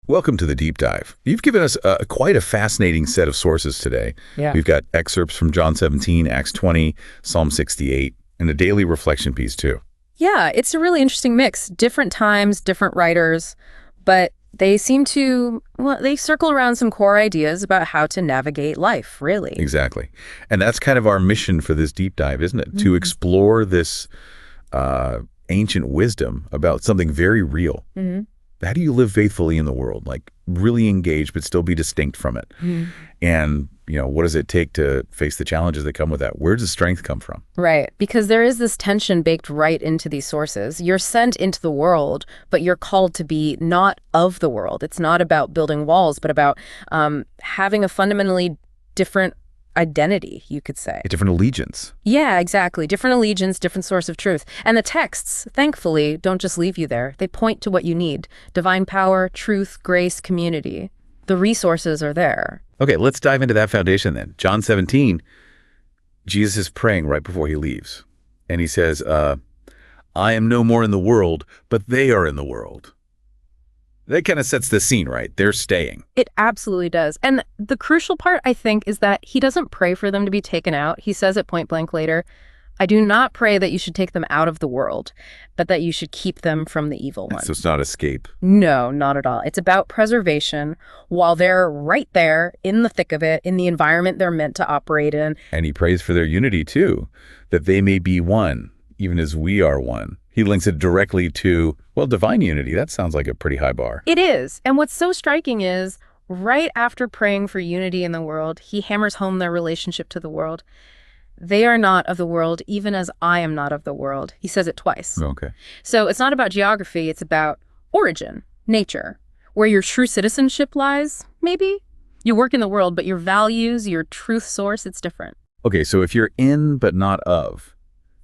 Welcome to the deep dive. You've given us quite a fascinating set of sources today. Yeah. We've got excerpts from John 17, Acts 20, Psalm 68, and a daily reflection piece too. Yeah, it's a really interesting mix. Different times, different writers, but they seem to, well, they circle around some core ideas about how to navigate life, really. Exactly. And that's kind of our mission for this deep dive, isn't it? To explore this ancient wisdom about something very real. How do you live faithfully in the world? Like really engage, but still be distinct from it. And, what does it take to face the challenges that come with that? Where does the strength come from? Right, because there is this tension baked right into these sources. You're sent into the world, but you're called to be not of the world. It's not about building walls, but about having a fundamentally different identity, you could say. A different allegiance. Yeah, exactly. Different allegiance, different source of truth. And the texts, thankfully, don't just leave you there. They point to what you need. Divine power, truth, grace, community. The resources are there. Okay, let's dive into that foundation then. John 17, Jesus is praying right before he leaves. And he says, I am no more in the world, but they are in the world. That kind of sets the scene, right? They're staying. It absolutely does. And the crucial part, I think, is that he doesn't pray for them to be taken out. He says it point blank later, I do not pray that you should take them out of the world, but that you should keep them from the evil one. So it's not escape. No, not at all. It's about preservation while they're right there in the thick of it, in the environment they're meant to operate in. And he prays for their unity too, that they may be one, even as we are one. He links it directly to, well, divine unity. That sounds like a pretty high bar. It is. And what's so striking is, right after praying for unity in the world, he hammers home their relationship to the world. They are not of the world, even as I am not of the world. He says it twice. Okay. So it's not about geography. It's about origin, nature. Where your true citizenship lies, maybe? You work in the world, but your values, your truth source, it's different. Okay, so if you're in but not of,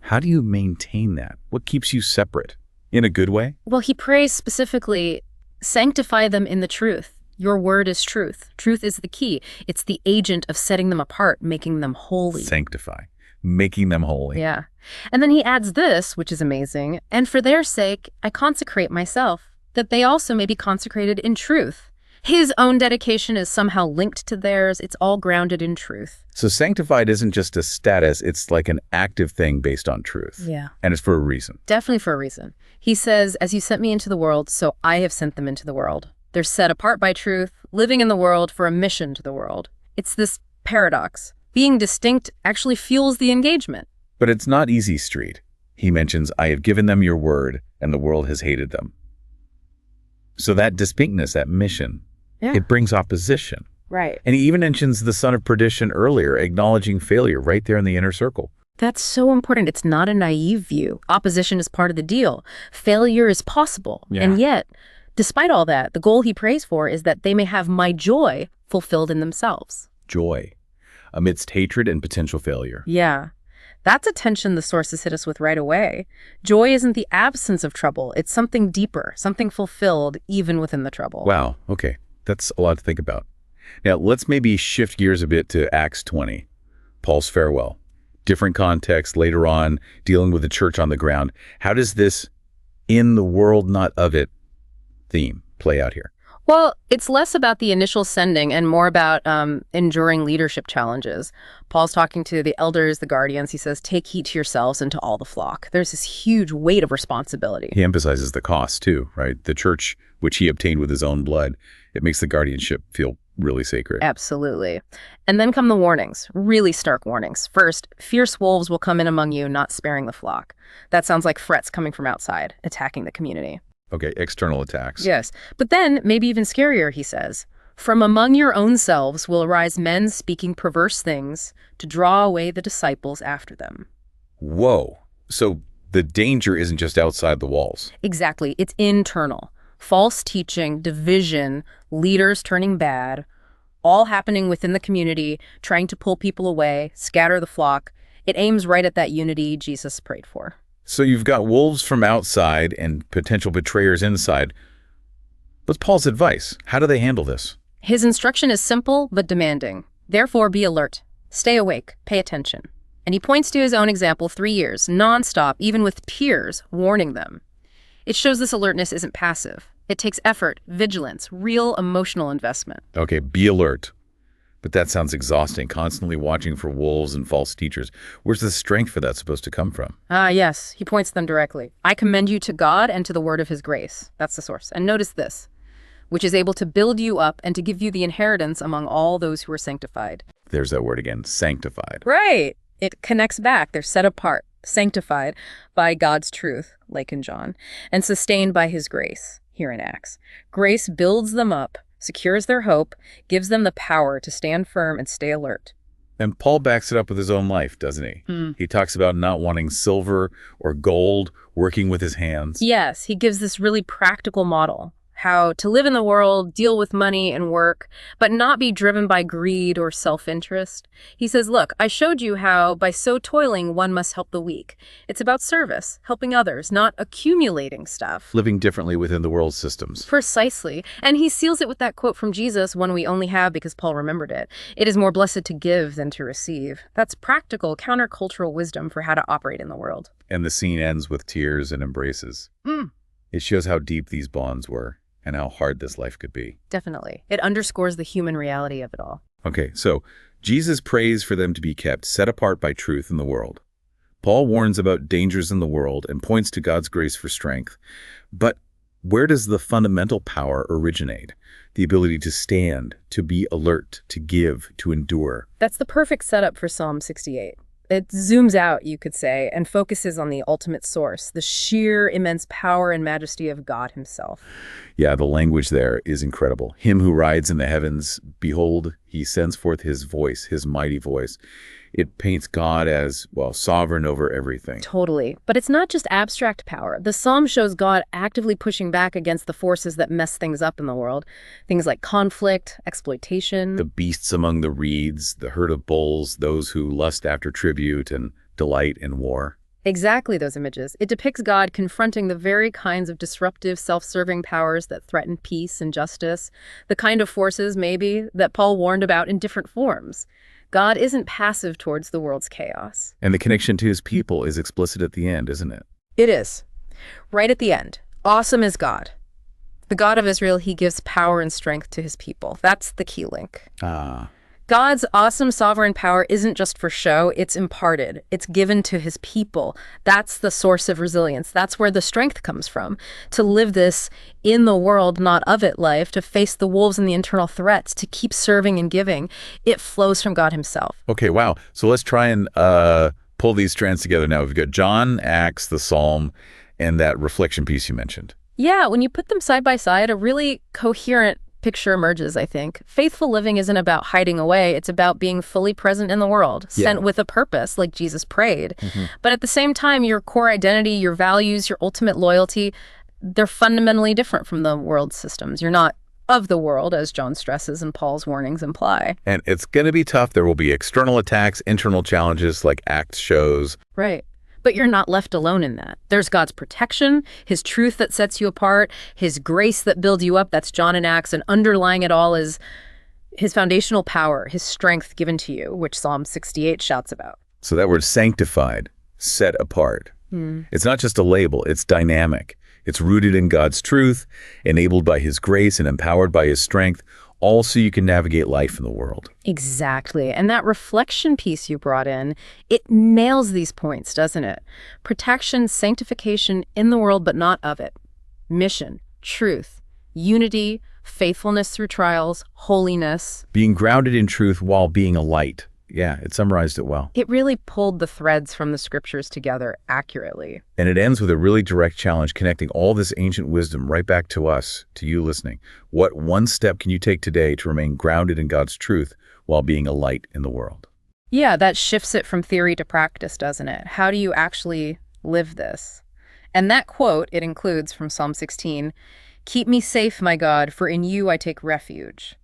how do you maintain that? What keeps you separate? In a good way? Well, he prays specifically, sanctify them in the truth. Your word is truth. Truth is the key. It's the agent of setting them apart, making them holy. Sanctify, making them holy. Yeah. And then he adds this, which is amazing, and for their sake, I consecrate myself, that they also may be consecrated in truth. His own dedication is somehow linked to theirs. It's all grounded in truth. So sanctified isn't just a status, it's like an active thing based on truth. Yeah. And it's for a reason. Definitely for a reason. He says, as you sent me into the world, so I have sent them into the world. They're set apart by truth, living in the world for a mission to the world. It's this paradox. Being distinct actually fuels the engagement. But it's not easy street. He mentions, I have given them your word, and the world has hated them. So that distinctness, that mission, it brings opposition. Right. And he even mentions the son of perdition earlier, acknowledging failure right there in the inner circle. That's so important. It's not a naive view. Opposition is part of the deal. Failure is possible. Yeah. And yet, despite all that, the goal he prays for is that they may have my joy fulfilled in themselves. Joy, amidst hatred and potential failure. Yeah. That's a tension the sources hit us with right away. Joy isn't the absence of trouble. It's something deeper, something fulfilled even within the trouble. Wow, okay. That's a lot to think about. Now, let's maybe shift gears a bit to Acts 20, Paul's farewell. Different context later on, dealing with the church on the ground. How does this in the world, not of it theme play out here? Well, it's less about the initial sending and more about enduring leadership challenges. Paul's talking to the elders, the guardians. He says, take heed to yourselves and to all the flock. There's this huge weight of responsibility. He emphasizes the cost too, right? The church, which he obtained with his own blood, it makes the guardianship feel really sacred. Absolutely. And then come the warnings, really stark warnings. First, fierce wolves will come in among you, not sparing the flock. That sounds like threats coming from outside, attacking the community. Okay, external attacks. Yes. But then, maybe even scarier, he says, from among your own selves will arise men speaking perverse things to draw away the disciples after them. Whoa. So the danger isn't just outside the walls. Exactly. It's internal. False teaching, division, leaders turning bad, all happening within the community, trying to pull people away, scatter the flock. It aims right at that unity Jesus prayed for. So you've got wolves from outside and potential betrayers inside. What's Paul's advice? How do they handle this? His instruction is simple but demanding. Therefore, be alert. Stay awake. Pay attention. And he points to his own example, 3 years, nonstop, even with peers, warning them. It shows this alertness isn't passive. It takes effort, vigilance, real emotional investment. Okay, be alert. But that sounds exhausting, constantly watching for wolves and false teachers. Where's the strength for that supposed to come from? Ah, yes, he points them directly. I commend you to God and to the word of his grace. That's the source. And notice this, which is able to build you up and to give you the inheritance among all those who are sanctified. There's that word again, sanctified. Right. It connects back. They're set apart, sanctified by God's truth, like in John, and sustained by his grace, here in Acts. Grace builds them up, secures their hope, gives them the power to stand firm and stay alert. And Paul backs it up with his own life, doesn't he? He talks about not wanting silver or gold, working with his hands. Yes, he gives this really practical model. How to live in the world, deal with money and work, but not be driven by greed or self-interest. He says, look, I showed you how by so toiling one must help the weak. It's about service, helping others, not accumulating stuff. Living differently within the world's systems. Precisely. And he seals it with that quote from Jesus, one we only have because Paul remembered it. It is more blessed to give than to receive. That's practical, countercultural wisdom for how to operate in the world. And the scene ends with tears and embraces. It shows how deep these bonds were and how hard this life could be. Definitely. It underscores the human reality of it all. Okay, so Jesus prays for them to be kept set apart by truth in the world. Paul warns about dangers in the world and points to God's grace for strength. But where does the fundamental power originate? The ability to stand, to be alert, to give, to endure. That's the perfect setup for Psalm 68. It zooms out, you could say, and focuses on the ultimate source, the sheer immense power and majesty of God himself. Yeah, the language there is incredible. Him who rides in the heavens, behold, he sends forth his voice, his mighty voice. It paints God as, well, sovereign over everything. Totally. But it's not just abstract power. The psalm shows God actively pushing back against the forces that mess things up in the world. Things like conflict, exploitation. The beasts among the reeds, the herd of bulls, those who lust after tribute and delight in war. Exactly those images. It depicts God confronting the very kinds of disruptive, self-serving powers that threaten peace and justice, the kind of forces, maybe, that Paul warned about in different forms. God isn't passive towards the world's chaos. And the connection to his people is explicit at the end, isn't it? It is. Right at the end. Awesome is God. The God of Israel, he gives power and strength to his people. That's the key link. God's awesome sovereign power isn't just for show, it's imparted. It's given to his people. That's the source of resilience. That's where the strength comes from. To live this in the world, not of it life, to face the wolves and the internal threats, to keep serving and giving. It flows from God himself. Okay, wow. So let's try and pull these strands together now. We've got John, Acts, the Psalm, and that reflection piece you mentioned. Yeah, when you put them side by side, a really coherent picture emerges, I think. Faithful living isn't about hiding away. It's about being fully present in the world, sent with a purpose, like Jesus prayed. But at the same time, your core identity, your values, your ultimate loyalty, they're fundamentally different from the world's systems. You're not of the world, as John stresses and Paul's warnings imply. And it's going to be tough. There will be external attacks, internal challenges like Acts shows. Right. But you're not left alone in that. There's God's protection, his truth that sets you apart, his grace that builds you up, that's John and Acts, and underlying it all is his foundational power, his strength given to you, which Psalm 68 shouts about. So that word sanctified, set apart. It's not just a label, it's dynamic. It's rooted in God's truth, enabled by his grace and empowered by his strength, all so you can navigate life in the world. Exactly. And that reflection piece you brought in, it nails these points, doesn't it? Protection, sanctification in the world, but not of it. Mission, truth, unity, faithfulness through trials, holiness. Being grounded in truth while being a light. Yeah, it summarized it well. It really pulled the threads from the scriptures together accurately. And it ends with a really direct challenge connecting all this ancient wisdom right back to us, to you listening. What one step can you take today to remain grounded in God's truth while being a light in the world? Yeah, that shifts it from theory to practice, doesn't it? How do you actually live this? And that quote, it includes from Psalm 16, "Keep me safe, my God, for in you I take refuge."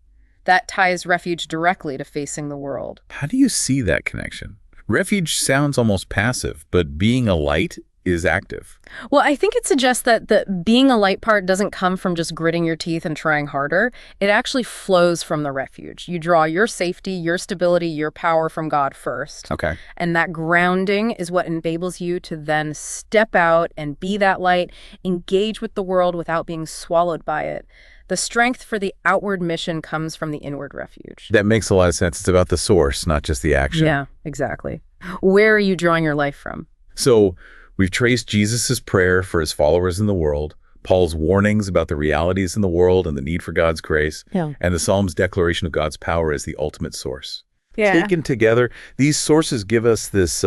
That ties refuge directly to facing the world. How do you see that connection? Refuge sounds almost passive, but being a light is active. Well, I think it suggests that the being a light part doesn't come from just gritting your teeth and trying harder. It actually flows from the refuge. You draw your safety, your stability, your power from God first. Okay. And that grounding is what enables you to then step out and be that light, engage with the world without being swallowed by it. The strength for the outward mission comes from the inward refuge. That makes a lot of sense. It's about the source, not just the action. Yeah, exactly. Where are you drawing your life from? So we've traced Jesus' prayer for his followers in the world, Paul's warnings about the realities in the world and the need for God's grace, and the Psalm's declaration of God's power as the ultimate source. Taken together, these sources give us this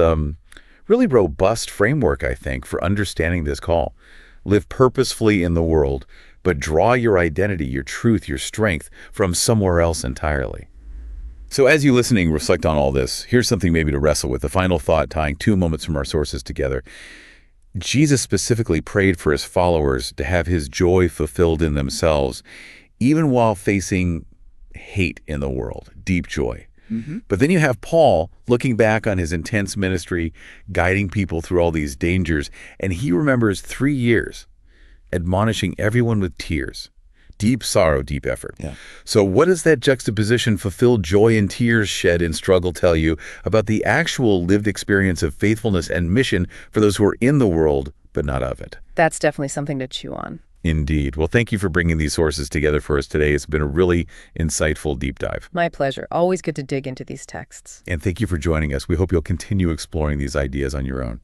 really robust framework, I think, for understanding this call. Live purposefully in the world, but draw your identity, your truth, your strength from somewhere else entirely. So as you listening reflect on all this, here's something maybe to wrestle with, a final thought tying two moments from our sources together. Jesus specifically prayed for his followers to have his joy fulfilled in themselves, even while facing hate in the world, deep joy. But then you have Paul looking back on his intense ministry, guiding people through all these dangers, and he remembers 3 years admonishing everyone with tears. Deep sorrow, deep effort. So what does that juxtaposition, fulfilled joy and tears shed in struggle, tell you about the actual lived experience of faithfulness and mission for those who are in the world but not of it? That's definitely something to chew on. Indeed. Well, thank you for bringing these sources together for us today. It's been a really insightful deep dive. My pleasure. Always good to dig into these texts. And thank you for joining us. We hope you'll continue exploring these ideas on your own.